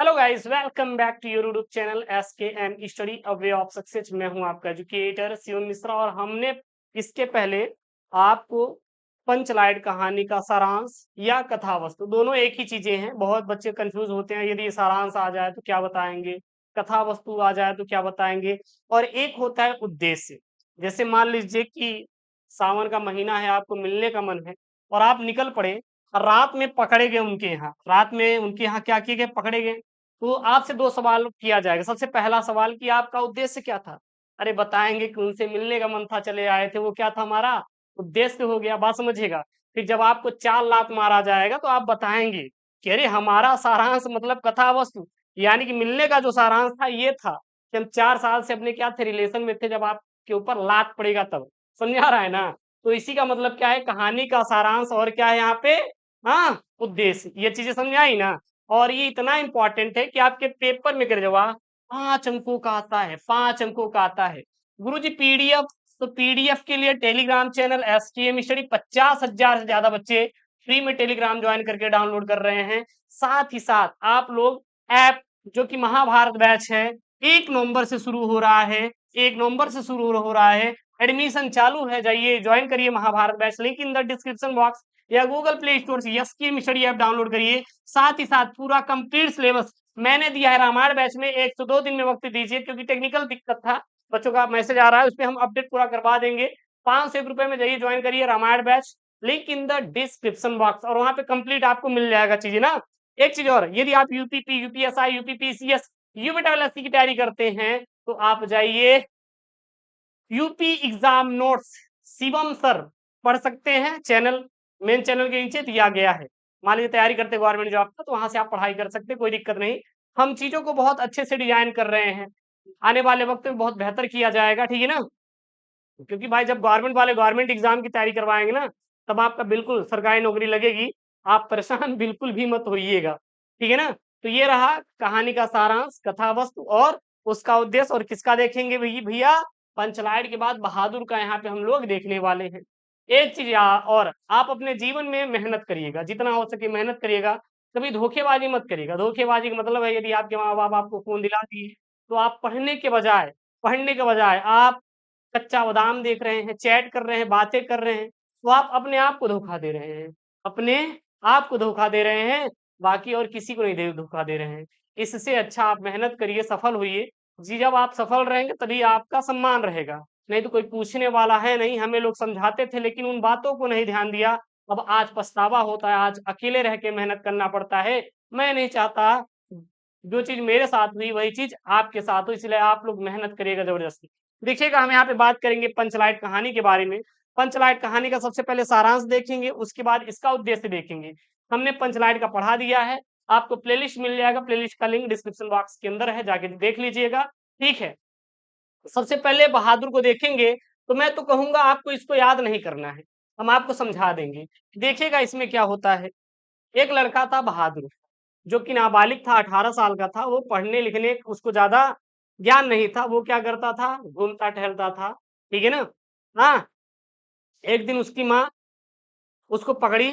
Hello guys, welcome back to your YouTube channel SKM study a way of success. मैं हूं आपका educator Sivan Mishra और हमने इसके पहले आपको पंचलाइट कहानी का सारांश या कथा वस्तु दोनों एक ही चीजें हैं। बहुत बच्चे कंफ्यूज होते हैं, यदि सारांश आ जाए तो क्या बताएंगे, कथा वस्तु आ जाए तो क्या बताएंगे। और एक होता है उद्देश्य। जैसे मान लीजिए कि सावन का महीना है, आपको मिलने का मन है और आप निकल पड़े, रात में पकड़े गए उनके यहाँ, रात में उनके यहाँ क्या किए गए, पकड़े गए। तो आपसे 2 सवाल किया जाएगा। सबसे पहला सवाल कि आपका उद्देश्य क्या था? अरे बताएँगे कि उनसे मिलने का मन था, चले आए थे, वो क्या था हमारा उद्देश्य हो गया, बात समझिएगा। फिर जब आपको 4 लात मारा जाएगा तो आप बताएँगे कि अरे हमारा सारांश मतलब कथा वस्तु, यानी कि मिलने का जो सारांश था ये था कि हम 4 साल से अपने क्या थे, रिलेशन में थे, जब आपके ऊपर लात पड़ेगा तब। समझ आ रहा है ना? तो इसी का मतलब क्या है, कहानी का सारांश और क्या है यहाँ पे, हाँ, उद्देश्य। ये चीज़ें समझ आई ना? और ये इतना इंपॉर्टेंट है कि आपके पेपर में कर जवाब 5 अंकों का आता है, 5 अंकों का आता है। गुरुजी पीडीएफ, तो पीडीएफ के लिए टेलीग्राम चैनल एसटीएम स्टडी 50,000 से ज्यादा बच्चे फ्री में टेलीग्राम ज्वाइन करके डाउनलोड कर रहे हैं। साथ ही साथ आप लोग ऐप जो कि महाभारत बैच है, 1 नवंबर से शुरू हो रहा है, 1 नवंबर से शुरू हो रहा है, एडमिशन चालू है, जाइए ज्वाइन करिए Mahabharat batch, link in the description box या गूगल प्ले स्टोर से एसटीएम स्टडी ऐप डाउनलोड करिए। साथ ही साथ पूरा कंप्लीट सिलेबस मैंने दिया है रामायण बैच में। 1 से 2 दिन में वक्त दीजिए, क्योंकि टेक्निकल दिक्कत था, बच्चों का मैसेज आ रहा है, उसपे हम अपडेट पूरा करवा देंगे। 501 रुपए में जाइए ज्वाइन करिए Ramayan batch, link in the description box, और वहां पे कंप्लीट आपको मिल जाएगा चीजें ना। एक चीज और, यदि आप यूपीपी, यूपीएसआई, यूपीपीसीएस, यूपीडब्ल्यूएससी की तैयारी करते हैं तो आप जाइए UP exam notes Shivam sir पढ़ सकते हैं, चैनल मेन चैनल के नीचे दिया गया है। मान लीजिए तैयारी करते गवर्नमेंट जॉब का, तो वहां से आप पढ़ाई कर सकते हैं, कोई दिक्कत नहीं। हम चीजों को बहुत अच्छे से डिजाइन कर रहे हैं, आने वाले वक्त में बहुत बेहतर किया जाएगा, ठीक है ना। क्योंकि भाई जब गवर्नमेंट वाले गवर्नमेंट एग्जाम की तैयारी करवाएंगे ना, तब आपका बिल्कुल सरकारी नौकरी लगेगी। आप परेशान बिल्कुल भी मत होइएगा, ठीक है ना। तो ये रहा कहानी का सारांश, कथा वस्तु और उसका उद्देश्य। और किसका देखेंगे भैया भैया, पंचलाइट के बाद बहादुर का यहाँ पे हम लोग देखने वाले हैं। एक चीज और, आप अपने जीवन में मेहनत करिएगा, जितना हो सके मेहनत करिएगा। कभी धोखेबाजी मत करिएगा। धोखेबाजी का मतलब है, यदि आपके माँ बाप आपको फोन दिला दिए तो आप पढ़ने के बजाय आप कच्चा बादाम देख रहे हैं, चैट कर रहे हैं, बातें कर रहे हैं, तो आप अपने आप को धोखा दे रहे हैं, अपने आप को धोखा दे रहे हैं, बाकी और किसी को नहीं धोखा दे रहे हैं। इससे अच्छा आप मेहनत करिए, सफल होइए जी। जब आप सफल रहेंगे तभी आपका सम्मान रहेगा, नहीं तो कोई पूछने वाला है नहीं। हमें लोग समझाते थे लेकिन उन बातों को नहीं ध्यान दिया। अब आज पछतावा होता है, आज अकेले रह के मेहनत करना पड़ता है। मैं नहीं चाहता जो चीज मेरे साथ हुई वही चीज आपके साथ हो, इसलिए आप लोग मेहनत करिएगा जबरदस्ती। देखिएगा, हम यहाँ पे बात करेंगे पंचलाइट कहानी के बारे में। पंचलाइट कहानी का सबसे पहले सारांश देखेंगे, उसके बाद इसका उद्देश्य देखेंगे। हमने पंचलाइट का पढ़ा दिया है, आपको प्लेलिस्ट मिल जाएगा, प्लेलिस्ट का लिंक डिस्क्रिप्शन बॉक्स के अंदर है, जाके देख लीजिएगा, ठीक है। सबसे पहले बहादुर को देखेंगे, तो मैं तो कहूंगा आपको इसको याद नहीं करना है, हम आपको समझा देंगे। देखिएगा इसमें क्या होता है। एक लड़का था बहादुर, जो कि नाबालिग था, 18 साल का था। वो पढ़ने लिखने उसको ज्यादा ज्ञान नहीं था। वो क्या करता था, घूमता टहलता था, ठीक है ना। हाँ, एक दिन उसकी माँ उसको पकड़ी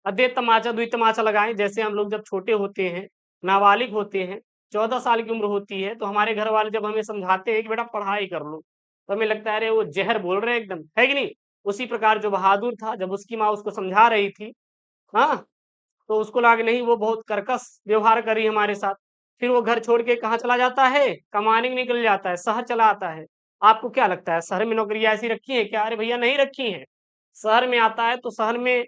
और दे तमाचा दुई तमाचा लगाए। जैसे हम लोग जब छोटे होते हैं, नाबालिग होते हैं, 14 साल की उम्र होती है, तो हमारे घर वाले जब हमें समझाते हैं कि बेटा पढ़ाई कर लो, तो हमें लगता है अरे वो जहर बोल रहे हैं एकदम, है कि नहीं। उसी प्रकार जो बहादुर था, जब उसकी माँ उसको समझा रही थी, हाँ, तो उसको लगा कि नहीं वो बहुत कर्कश व्यवहार कर रही है हमारे साथ। फिर वो घर छोड़ के कहाँ चला जाता है, कमाने निकल जाता है, शहर चला आता है। आपको क्या लगता है शहर में नौकरियां ऐसी रखी है क्या? अरे भैया नहीं रखी है। शहर में आता है तो शहर में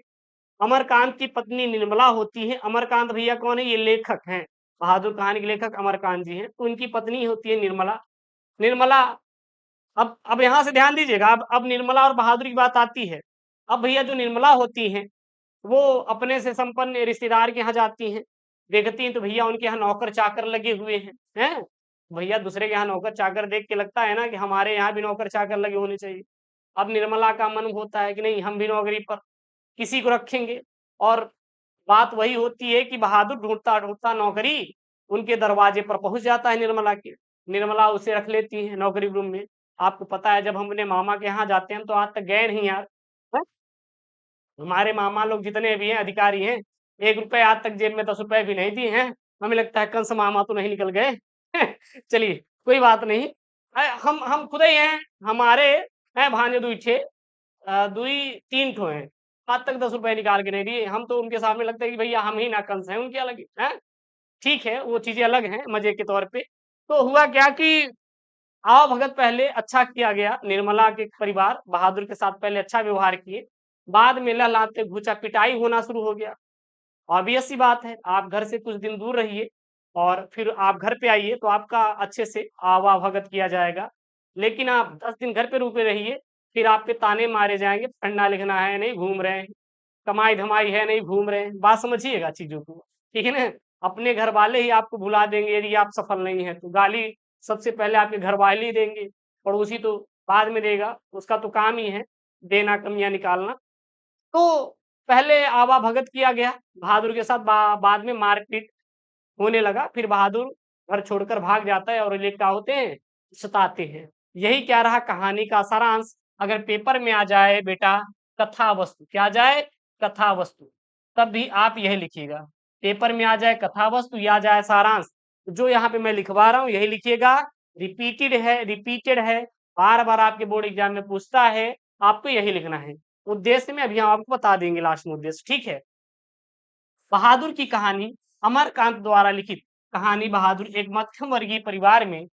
अमरकांत की पत्नी निर्मला होती है। अमरकांत भैया कौन है? ये लेखक हैं, बहादुर कहानी के लेखक अमरकांत जी हैं। तो उनकी पत्नी होती है निर्मला। निर्मला, अब यहाँ से ध्यान दीजिएगा, अब निर्मला और बहादुर की बात आती है। अब भैया जो निर्मला होती हैं, वो अपने से संपन्न रिश्तेदार के यहाँ जाती हैं, देखती हैं तो भैया उनके यहाँ नौकर चाकर लगे हुए हैं। भैया दूसरे के यहाँ नौकर चाकर देख के लगता है ना कि हमारे यहाँ भी नौकर चाकर लगे होने चाहिए। अब निर्मला का मन होता है कि नहीं, हम भी नौकरी पर किसी को रखेंगे। और बात वही होती है कि बहादुर ढूंढता ढूंढता नौकरी उनके दरवाजे पर पहुंच जाता है निर्मला के। निर्मला उसे रख लेती है नौकरी रूम में। आपको पता है, जब हम अपने मामा के यहाँ जाते हैं तो आज तक गए नहीं यार। हैं? हमारे मामा लोग जितने भी हैं अधिकारी हैं, 1 रुपए आज तक जेब में 10 रुपए भी नहीं दिए हैं। हमें लगता है कंस मामा तो नहीं निकल गए। चलिए कोई बात नहीं। हम खुद ही हैं, हमारे हैं भांजे दुई ठे, दुई 3 ठो हैं। आज तक 10 रुपए निकाल के नहीं दिए। हम तो उनके सामने लगता है कि भैया हम ही ना कंस हैं, उनके अलग हैं। ठीक है, वो चीज़ें अलग हैं मज़े के तौर पे। तो हुआ क्या कि आवभगत पहले अच्छा किया गया, निर्मला के परिवार बहादुर के साथ पहले अच्छा व्यवहार किए, बाद में लहलाते घूचा पिटाई होना शुरू हो गया। ऑब्वियस सी बात है, आप घर से कुछ दिन दूर रहिए और फिर आप घर पे आइए तो आपका अच्छे से आवा-भगत किया जाएगा। लेकिन आप 10 दिन घर पे रुके रहिए, फिर आप पे ताने मारे जाएँगे, पढ़ना-लिखना है नहीं, घूम रहे हैं, कमाई-धमाई है नहीं, घूम रहे हैं। बात समझिएगा चीज़ों को, ठीक है ना? अपने घरवाले ही आपको भुला देंगे यदि आप सफल नहीं हैं, तो गाली सबसे पहले आपके घरवाले ही देंगे, पड़ोसी तो बाद में देगा, उसका तो काम ही है देना, कमियाँ निकालना। तो पहले आवा भगत किया गया बहादुर के साथ, बाद में मारपीट होने लगा। फिर बहादुर घर छोड़कर भाग जाता है और ये क्या होते हैं, सताते हैं। यही क्या रहा कहानी का सारांश। अगर पेपर में आ जाए बेटा कथा वस्तु, क्या आ जाए कथा वस्तु, तब भी आप यही लिखिएगा। पेपर में आ जाए कथा वस्तु या आ जाए सारांश, जो यहाँ पे मैं लिखवा रहा हूँ यही लिखिएगा। रिपीटेड है, बार बार आपके बोर्ड एग्जाम में पूछता है, आपको यही लिखना है। उद्देश्य में अभी हम आपको बता देंगे लास्ट में उद्देश्य, ठीक है। बहादुर की कहानी अमरकांत द्वारा लिखित कहानी बहादुर एक मध्यम वर्गीय परिवार में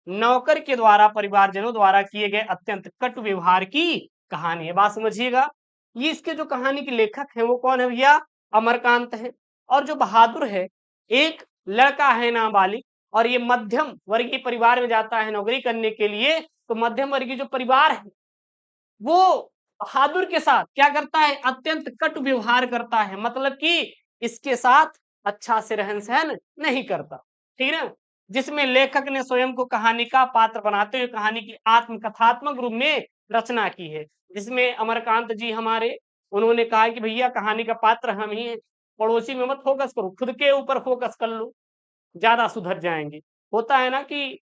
नौकर के द्वारा परिवारजनों द्वारा किए गए अत्यंत कटु व्यवहार की कहानी है। बात समझिएगा, ये इसके जो कहानी के लेखक हैं वो कौन है भैया, अमरकांत है। और जो बहादुर है एक लड़का है नाबालिग, और ये मध्यम वर्गीय परिवार में जाता है नौकरी करने के लिए। तो मध्यम वर्गीय जो परिवार है वो बहादुर के साथ क्या करता है, अत्यंत कटु व्यवहार करता है, मतलब कि इसके साथ अच्छा से रहन सहन नहीं करता, ठीक है ना। जिसमें लेखक ने स्वयं को कहानी का पात्र बनाते हुए कहानी की आत्मकथात्मक रूप में रचना की है। जिसमें अमरकांत जी हमारे, उन्होंने कहा कि भैया कहानी का पात्र हम ही हैं, पड़ोसी में मत फोकस करो, खुद के ऊपर फोकस कर लो, ज्यादा सुधर जाएंगे। होता है ना कि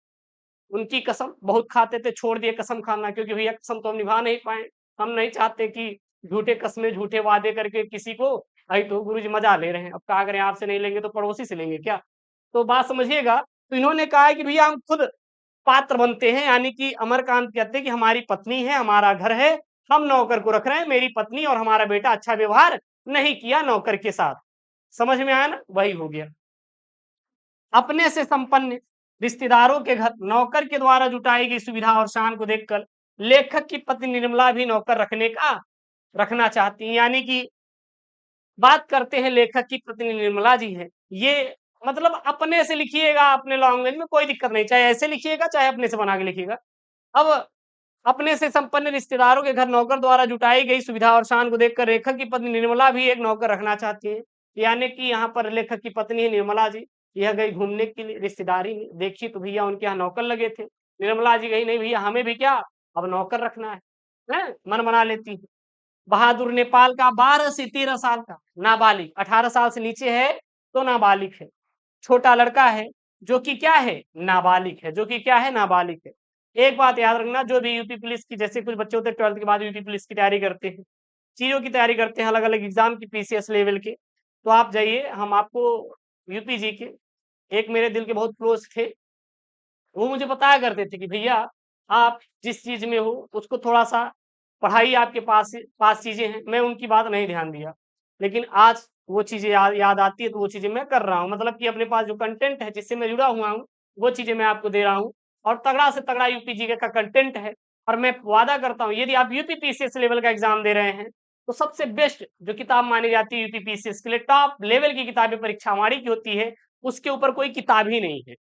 उनकी कसम बहुत खाते थे, छोड़ दिए कसम खाना, क्योंकि भैया कसम तो हम निभा नहीं पाए। हम नहीं चाहते कि झूठे कस्में झूठे वादे करके किसी को, भाई तो गुरुजी मजा ले रहे हैं, अब क्या करें, आपसे नहीं लेंगे तो पड़ोसी से लेंगे क्या। तो बात समझिएगा। तो इन्होंने कहा है कि भैया हम खुद पात्र बनते हैं, यानी कि अमरकांत कहते हैं कि हमारी पत्नी है, हमारा घर है, हम नौकर को रख रहे हैं, मेरी पत्नी और हमारा बेटा अच्छा व्यवहार नहीं किया नौकर के साथ। समझ में आया ना, वही हो गया। अपने से संपन्न रिश्तेदारों के घर नौकर के द्वारा जुटाई गई सुविधा और शान को देखकर लेखक की पत्नी निर्मला भी नौकर रखना चाहती हैं। यानी कि बात करते हैं लेखक की पत्नी निर्मला जी है। ये मतलब अपने से लिखिएगा, अपने लैंग्वेज में कोई दिक्कत नहीं, चाहे ऐसे लिखिएगा चाहे अपने से बना के लिखिएगा। अब अपने से संपन्न रिश्तेदारों के घर नौकर द्वारा जुटाई गई सुविधा और शान को देखकर लेखक की पत्नी निर्मला भी एक नौकर रखना चाहती है। यानी कि यहाँ पर लेखक की पत्नी है निर्मला जी, यह गई घूमने के लिए रिश्तेदारी में, देखी तो भैया उनके यहाँ नौकर लगे थे। निर्मला जी गई, नहीं भैया हमें भी क्या अब नौकर रखना है, मन बना लेती है। बहादुर नेपाल का 12 से 13 साल का नाबालिग, 18 साल से नीचे है तो नाबालिग है, छोटा लड़का है जो कि क्या है, नाबालिग है, जो कि क्या है, नाबालिग है। एक बात याद रखना, जो भी यूपी पुलिस की, जैसे कुछ बच्चे होते हैं 12th के बाद यूपी पुलिस की तैयारी करते हैं, चीजों की तैयारी करते हैं, अलग अलग एग्जाम की, पीसीएस लेवल के, तो आप जाइए, हम आपको यूपी जी के एक मेरे दिल के बहुत क्लोज थे, वो मुझे बताया करते थे कि भैया आप जिस चीज में हो उसको थोड़ा सा, पढ़ाई आपके पास चीजें हैं, मैं उनकी बात नहीं ध्यान दिया, लेकिन आज वो चीजें याद आती है तो वो चीजें मैं कर रहा हूँ, मतलब कि अपने पास जो कंटेंट है जिससे मैं जुड़ा हुआ हूँ वो चीजें मैं आपको दे रहा हूँ। और तगड़ा से तगड़ा यूपी जीके का कंटेंट है। और मैं वादा करता हूँ यदि आप यूपी पीसीएस लेवल का एग्जाम दे रहे हैं तो सबसे बेस्ट जो किताब मानी जाती है यूपी पीसीएस के लिए, टॉप लेवल की किताबें परीक्षावाणी की होती है, उसके ऊपर कोई किताब ही नहीं है,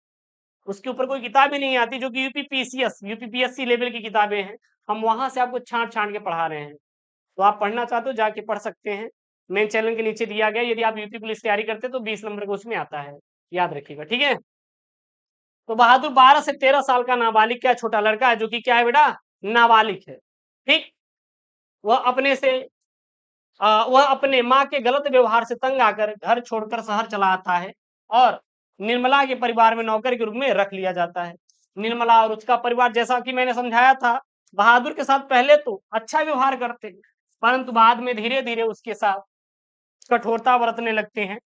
उसके ऊपर कोई किताब ही नहीं आती जो कि यूपीपीएससी लेवल की किताबें हैं। हम वहां से आपको छांट छांट के पढ़ा रहे हैं, तो आप पढ़ना चाहते हो जाके पढ़ सकते हैं। मेन चैनल के नीचे दिया गया, यदि आप यूपी पुलिस तैयारी करते हैं तो 20 नंबर का उसमें आता है, याद रखिएगा, ठीक है। तो बहादुर 12 से 13 साल का नाबालिग क्या छोटा लड़का है, जो कि क्या है बेटा, नाबालिग है, ठीक। वह अपने से वह अपने माँ के गलत व्यवहार से तंग आकर घर छोड़कर शहर चला आता है और निर्मला के परिवार में नौकर के रूप में रख लिया जाता है। निर्मला और उसका परिवार, जैसा कि मैंने समझाया था, बहादुर के साथ पहले तो अच्छा व्यवहार करते हैं, परंतु बाद में धीरे धीरे उसके साथ कठोरता बरतने लगते हैं।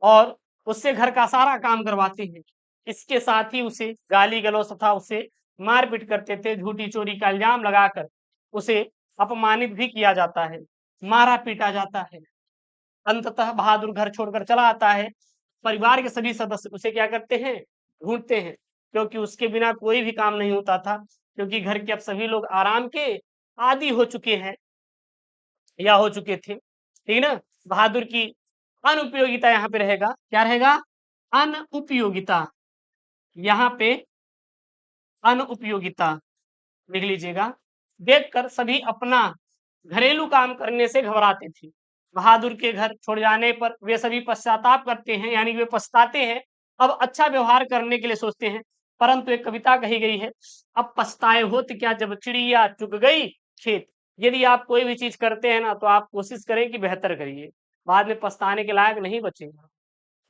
और उससे घर का सारा काम करवाते हैं। इसके साथ ही उसे गाली गलौज तथा उसे मारपीट करते थे, झूठी चोरी का इल्जाम लगाकर उसे अपमानित भी किया जाता है, मारा पीटा जाता है। अंततः बहादुर घर छोड़कर चला आता है। परिवार के सभी सदस्य उसे क्या करते हैं, ढूंढते हैं, क्योंकि उसके बिना कोई भी काम नहीं होता था, क्योंकि घर के अब सभी लोग आराम के आदी हो चुके हैं या हो चुके थे, ठीक है ना। बहादुर की अनुपयोगिता यहाँ पे रहेगा, क्या रहेगा, अनुपयोगिता, यहाँ पे अनुपयोगिता लिख लीजिएगा। देखकर सभी अपना घरेलू काम करने से घबराते थे। बहादुर के घर छोड़ जाने पर वे सभी पश्चाताप करते हैं, यानी वे पछताते हैं, अब अच्छा व्यवहार करने के लिए सोचते हैं। परंतु एक कविता कही गई है, अब पछताए होत क्या जब चिड़िया चुग गई खेत। यदि आप कोई भी चीज करते हैं ना, तो आप कोशिश करें कि बेहतर करिए, बाद में पछताने के लायक नहीं बचेगा,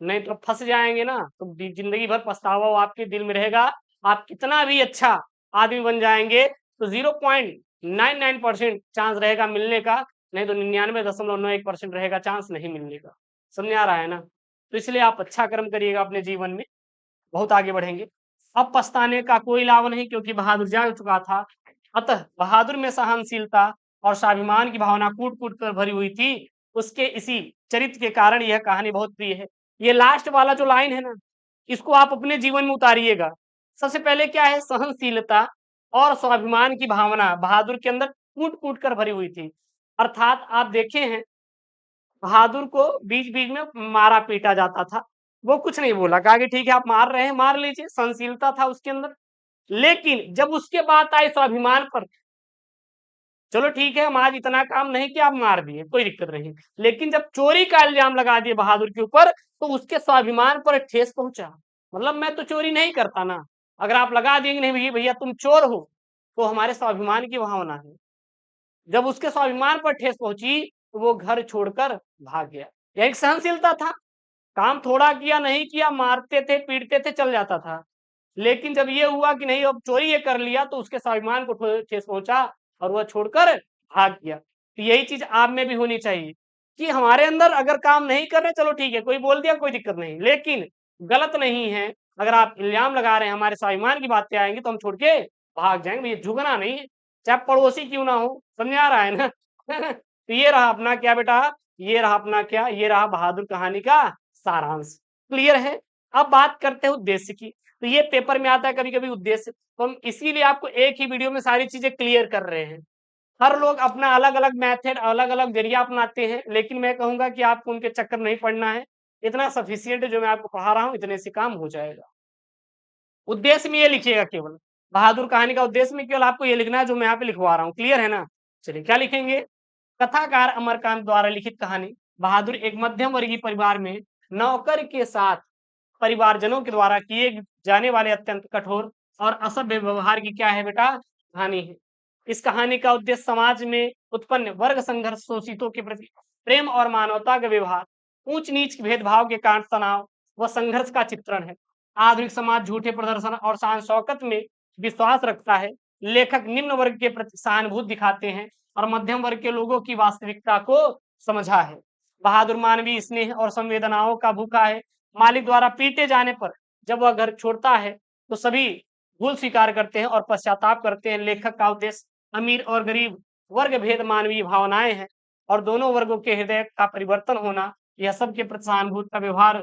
नहीं तो फंस जाएंगे ना, तो जिंदगी भर पछतावा वो आपके दिल में रहेगा। आप कितना भी अच्छा आदमी बन जाएंगे तो 0.99% चांस रहेगा मिलने का, नहीं तो 99.91% रहेगा चांस नहीं मिलने का। समझ आ रहा है ना। तो इसलिए आप अच्छा कर्म करिएगा अपने जीवन में, बहुत आगे बढ़ेंगे। अब पछताने का कोई लाभ नहीं, क्योंकि बहादुर जाग चुका था। अतः बहादुर में सहनशीलता और स्वाभिमान की भावना कूट कूट कर भरी हुई थी। उसके इसी चरित्र के कारण यह कहानी बहुत प्रिय है। ये लास्ट वाला जो लाइन है ना, इसको आप अपने जीवन में उतारिएगा। सबसे पहले क्या है, सहनशीलता और स्वाभिमान की भावना बहादुर के अंदर कूट कूट कर भरी हुई थी। अर्थात आप देखे हैं, बहादुर को बीच बीच में मारा पीटा जाता था, वो कुछ नहीं बोला, कहा कि ठीक है आप मार रहे हैं मार लीजिए, सहनशीलता था उसके अंदर। लेकिन जब उसके बात आई स्वाभिमान पर, चलो ठीक है हम आज इतना काम नहीं किया, आप मार दिए, कोई दिक्कत नहीं, लेकिन जब चोरी का इल्जाम लगा दिए बहादुर के ऊपर, तो उसके स्वाभिमान पर ठेस पहुंचा। मतलब मैं तो चोरी नहीं करता ना, अगर आप लगा दिए नहीं भैया भैया तुम चोर हो, तो हमारे स्वाभिमान की भावना है। जब उसके स्वाभिमान पर ठेस पहुंची, तो वो घर छोड़कर भाग गया। यह एक सहनशीलता था, काम थोड़ा किया नहीं किया, मारते थे पीटते थे चल जाता था। लेकिन जब ये हुआ कि नहीं अब चोरी ये कर लिया, तो उसके स्वाभिमान को ठेस पहुंचा और वह छोड़कर भाग गया। तो यही चीज आप में भी होनी चाहिए कि हमारे अंदर अगर काम नहीं कर रहे, चलो ठीक है कोई बोल दिया कोई दिक्कत नहीं, लेकिन गलत नहीं है। अगर आप इल्जाम लगा रहे हैं, हमारे स्वाभिमान की बातें आएंगी तो हम छोड़ के भाग जाएंगे, भैया झुकना नहीं है, चाहे पड़ोसी क्यों ना हो। समझ आ रहा है ना। तो ये रहा अपना क्या बेटा, ये रहा अपना क्या, ये रहा बहादुर कहानी का सारांश। क्लियर है। अब बात करते हैं उद्देश्य की। तो ये पेपर में आता है कभी कभी उद्देश्य, तो हम इसीलिए आपको एक ही वीडियो में सारी चीजें क्लियर कर रहे हैं। हर लोग अपना अलग अलग मेथड अलग अलग जरिया अपनाते हैं, लेकिन मैं कहूंगा कि आपको उनके चक्कर नहीं पड़ना है, इतना सफिशियंट जो मैं आपको पढ़ा रहा हूँ इतने से काम हो जाएगा। उद्देश्य में ये लिखिएगा केवल, बहादुर कहानी का उद्देश्य में केवल आपको ये लिखना है जो मैं यहाँ पे लिखवा रहा हूँ। क्लियर है ना। चलिए क्या लिखेंगे, कथाकार अमरकांत द्वारा लिखित कहानी। बहादुर एक मध्यम वर्गीय परिवार में नौकर के साथ परिवारजनों के द्वारा किए जाने वाले अत्यंत कठोर और असभ्य व्यवहार की क्या है बेटा, कहानी है। इस कहानी का उद्देश्य समाज में उत्पन्न वर्ग संघर्ष, शोषितों के प्रति प्रेम और मानवता का व्यवहार, ऊंच नीच भेदभाव के कारण तनाव व संघर्ष का चित्रण है। आधुनिक समाज झूठे प्रदर्शन और शान शौकत में विश्वास रखता है। लेखक निम्न वर्ग के प्रति सहानुभूति दिखाते हैं और मध्यम वर्ग के लोगों की वास्तविकता को समझा है। बहादुर मानवीय स्नेह और संवेदनाओं का भूखा है। मालिक द्वारा पीटे जाने पर जब वह घर छोड़ता है, तो सभी भूल स्वीकार करते हैं और पश्चाताप करते हैं। लेखक का उद्देश्य अमीर और गरीब वर्ग भेद मानवीय भावनाएं हैं और दोनों वर्गों के हृदय का परिवर्तन होना, यह सबके प्रति सहानुभूति का व्यवहार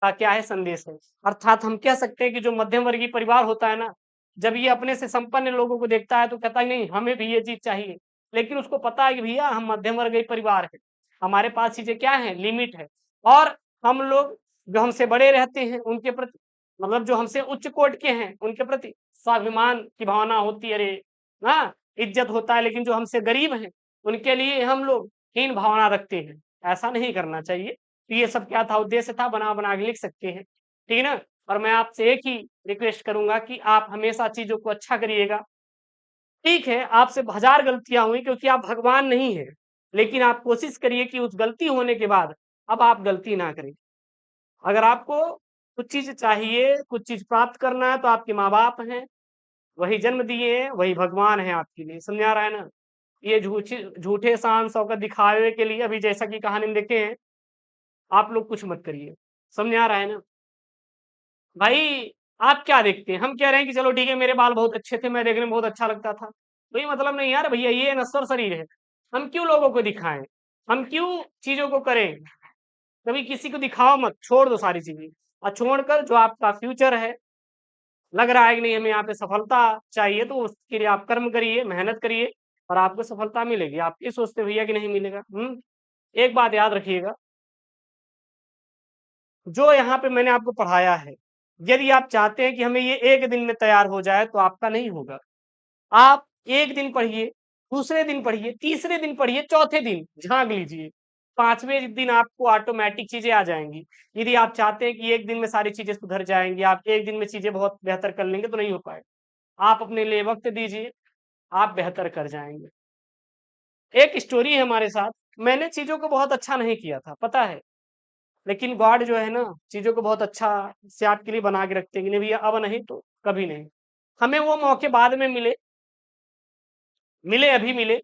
का क्या है, संदेश है। अर्थात हम कह सकते हैं कि जो मध्यम वर्गीय परिवार होता है ना, जब ये अपने से संपन्न लोगों को देखता है तो कहता है नहीं हमें भी ये चीज चाहिए, लेकिन उसको पता है कि भैया हम मध्यम वर्गीय परिवार है, हमारे पास चीजें क्या है, लिमिट है। और हम लोग जो हमसे बड़े रहते हैं उनके प्रति, मतलब जो हमसे उच्च कोट के हैं उनके प्रति स्वाभिमान की भावना होती है, अरे हाँ इज्जत होता है। लेकिन जो हमसे गरीब हैं उनके लिए हम लोग हीन भावना रखते हैं, ऐसा नहीं करना चाहिए। तो ये सब क्या था, उद्देश्य था, बना बना के लिख सकते हैं, ठीक है ना। और मैं आपसे एक ही रिक्वेस्ट करूंगा कि आप हमेशा चीजों को अच्छा करिएगा। ठीक है आपसे हजार गलतियां हुई क्योंकि आप भगवान नहीं है, लेकिन आप कोशिश करिए कि उस गलती होने के बाद अब आप गलती ना करें। अगर आपको कुछ चीज चाहिए, कुछ चीज प्राप्त करना है, तो आपके माँ बाप हैं, वही जन्म दिए हैं, वही भगवान है आपके लिए। समझ आ रहा है ना। ये झूठे झूठे शान शौकत दिखावे के लिए, अभी जैसा कि कहानी में देखे हैं, आप लोग कुछ मत करिए। समझ में आ रहा है ना? भाई आप क्या देखते हैं? हम कह रहे हैं कि चलो ठीक है मेरे बाल बहुत अच्छे थे, मैं देखने में बहुत अच्छा लगता था। कोई मतलब नहीं यार भैया, ये नश्वर शरीर है। हम क्यों लोगों को दिखाएँ? हम क्यों चीज़ों को करें? कभी किसी को दिखाओ मत, छोड़ दो सारी चीज़ें। और छोड़कर जो आपका फ्यूचर है, लग रहा है कि नहीं हमें यहाँ पे सफलता चाहिए, तो उसके लिए आप कर्म करिए, मेहनत करिए और आपको सफलता मिलेगी। आप ये सोचते हो भैया कि नहीं मिलेगा? एक बात याद रखिएगा, जो यहाँ पे मैंने आपको पढ़ाया है, यदि आप चाहते हैं कि हमें ये 1 दिन में तैयार हो जाए, तो आपका नहीं होगा। आप 1 दिन पढ़िए, दूसरे दिन पढ़िए, तीसरे दिन पढ़िए, चौथे दिन झाँक लीजिए। 5वें दिन आपको ऑटोमैटिक चीज़ें आ जाएँगी। यदि आप चाहते हैं कि 1 दिन में सारी चीज़ें सुधर जाएँगी, आप 1 दिन में चीज़ें बहुत बेहतर कर लेंगे, तो नहीं हो पाएगा। आप अपने लिए वक़्त दीजिए, आप बेहतर कर जाएँगे। एक स्टोरी है हमारे साथ, मैंने चीज़ों को बहुत अच्छा नहीं किया था, पता है? लेकिन गॉड जो है ना, चीज़ों को बहुत अच्छा से आपके लिए बना के रखते हैं कि नहीं भैया अब नहीं तो कभी नहीं। हमें वो मौके बाद में मिले, अभी मिले,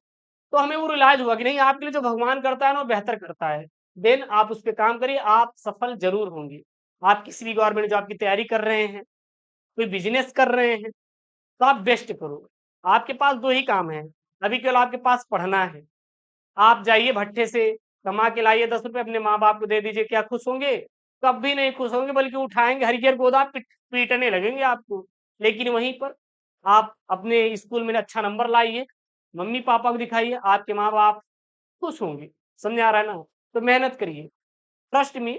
तो हमें वो रियलाइज़ हुआ कि नहीं आपके लिए जो भगवान करता है ना वो बेहतर करता है। देन आप उस पे काम करिए, आप सफल ज़रूर होंगे। आप किसी भी गवर्नमेंट जॉब की तैयारी कर रहे हैं, कोई बिज़नेस कर रहे हैं, तो आप बेस्ट करो। आपके पास 2 ही काम हैं, अभी केवल आपके पास पढ़ना है। आप जाइए भट्ठे से कमा के लाइए ₹10 अपने माँ-बाप को दे दीजिए, क्या खुश होंगे? कभी नहीं खुश होंगे बल्कि उठाएँगे हरिहर गोदा पीटने लगेंगे आपको। लेकिन वहीं पर आप अपने स्कूल में अच्छा नंबर लाइए, मम्मी-पापा को दिखाइए, आपके माँ-बाप खुश होंगे। समझ में आ रहा है ना? तो मेहनत करिए। ट्रस्ट मी,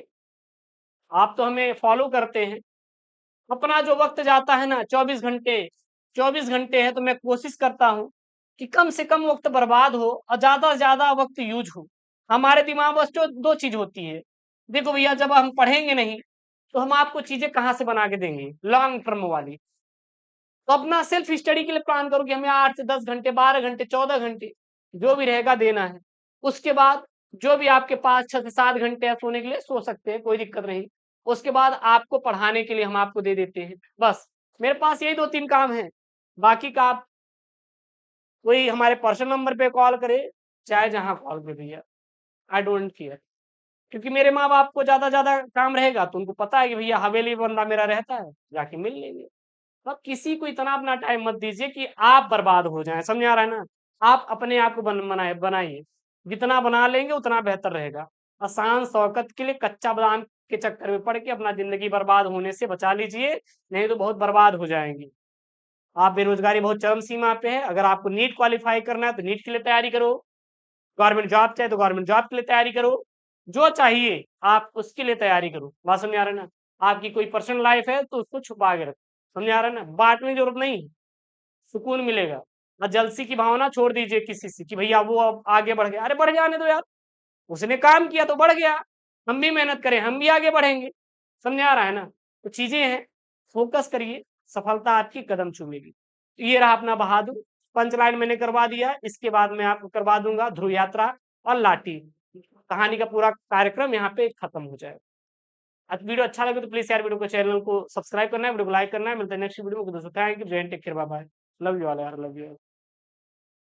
आप तो हमें फॉलो करते हैं। अपना जो वक़्त जाता है ना 24 घंटे है तो मैं कोशिश करता हूँ कि कम से कम वक़्त बर्बाद हो और ज़्यादा से ज़्यादा वक़्त यूज़ हो। हमारे दिमाग में बस जो 2 चीज़ होती है। देखो भैया जब हम पढ़ेंगे नहीं, तो हम आपको चीज़ें कहाँ से बना के देंगे? लॉन्ग टर्म वाली। तो अपना सेल्फ स्टडी के लिए प्लान करो कि हमें 8 से 10 घंटे, 12 घंटे, 14 घंटे जो भी रहेगा देना है। उसके बाद जो भी आपके पास 6 से 7 घंटे हैं सोने के लिए सो सकते हैं, कोई दिक्कत नहीं। उसके बाद आपको पढ़ाने के लिए हम आपको दे देते हैं, बस। मेरे पास यही 2-3 काम हैं। बाकी का आप कोई हमारे पर्सनल नंबर पे कॉल करे, चाहे जहाँ कॉल करे भैया, आई डोंट केयर। क्योंकि मेरे माँ-बाप को ज़्यादा काम रहेगा तो उनको पता है कि भैया हवेली में बंदा मेरा रहता है, जाके मिल लेंगे। तो आप किसी को इतना अपना टाइम मत दीजिए कि आप बर्बाद हो जाएँ, समझ में आ रहा है ना? आप अपने आप को बनाइए, जितना बना लेंगे उतना बेहतर रहेगा। शान शौकत के लिए कच्चा बादाम के चक्कर में पड़ के अपना ज़िंदगी बर्बाद होने से बचा लीजिए, नहीं तो बहुत बर्बाद हो जाएँगी। आप बेरोज़गारी बहुत चरम सीमा पे है, अगर आपको नीट क्वालीफाई करना है तो नीट के लिए तैयारी करो, गवर्नमेंट जॉब चाहिए तो गवर्नमेंट जॉब के लिए तैयारी करो, जो चाहिए आप उसके लिए तैयारी करो। बात समझ में आ रहा है ना? आपकी कोई पर्सनल लाइफ़ है तो उसको छुपा के रखो, समझ में आ रहा है ना? बाँटने की ज़रूरत नहीं, सुकून मिलेगा। और जलसी की भावना छोड़ दीजिए किसी से कि भैया वो अब आगे बढ़ गया, अरे बढ़ जाने दो यार, उसने काम किया तो बढ़ गया, हम भी मेहनत करें, हम भी आगे बढ़ेंगे। समझ में आ रहा है ना? तो चीज़ें हैं, फ़ोकस करिए, सफलता आपकी कदम चूमेगी। तो ये रहा अपना बहादुर, पंच लाइन मैंने करवा दिया, इसके बाद मैं आपको करवा दूँगा ध्रुव यात्रा और लाठी। कहानी का पूरा कार्यक्रम यहाँ पे खत्म हो जाएगा। आज वीडियो अच्छा लगे तो प्लीज़ यार वीडियो को चैनल को सब्सक्राइब करना है, वीडियो को लाइक करना है। मिलते हैं नेक्स्ट वीडियो में। थैंक यू, जय Hind, take care, bye bye. Love you all यार, लव यू ऑल।